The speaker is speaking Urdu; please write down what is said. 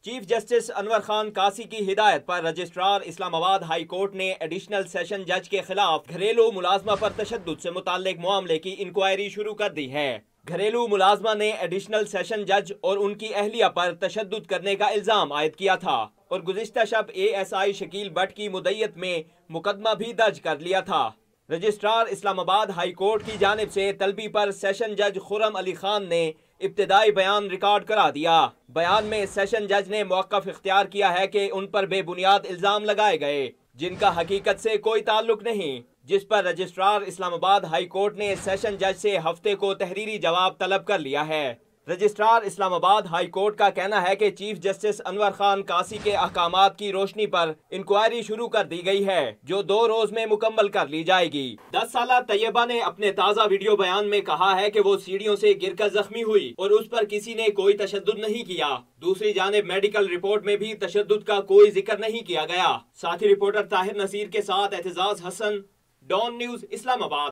چیف جسٹس انور خان قاسی کی ہدایت پر رجسٹرار اسلام آباد ہائی کورٹ نے ایڈیشنل سیشن جج کے خلاف گھریلو ملازمہ پر تشدد سے متعلق معاملے کی انکوائری شروع کر دی ہے۔ گھریلو ملازمہ نے ایڈیشنل سیشن جج اور ان کی اہلیہ پر تشدد کرنے کا الزام عائد کیا تھا اور گزشتہ شب ASI شکیل بٹ کی مدعیت میں مقدمہ بھی درج کر لیا تھا۔ رجسٹرار اسلام آباد ہائی کورٹ کی جانب سے طلبی پر سیشن جج خرم علی خان نے ابتدائی بیان ریکارڈ کرا دیا۔ بیان میں سیشن جج نے موقف اختیار کیا ہے کہ ان پر بے بنیاد الزام لگائے گئے جن کا حقیقت سے کوئی تعلق نہیں، جس پر رجسٹرار اسلام آباد ہائی کورٹ نے سیشن جج سے ہفتے کو تحریری جواب طلب کر لیا ہے۔ رجسٹرار اسلام آباد ہائی کورٹ کا کہنا ہے کہ چیف جسٹس انور خان قاسی کے احکامات کی روشنی پر انکوائری شروع کر دی گئی ہے جو 2 روز میں مکمل کر لی جائے گی۔ 10 سالہ طیبہ نے اپنے تازہ ویڈیو بیان میں کہا ہے کہ وہ سیڑھیوں سے گر کر زخمی ہوئی اور اس پر کسی نے کوئی تشدد نہیں کیا۔ دوسری جانب میڈیکل رپورٹ میں بھی تشدد کا کوئی ذکر نہیں کیا گیا۔ ساتھی رپورٹر طاہر نصیر کے ساتھ اعتزاز حسن، ڈان نیوز اسلام آباد۔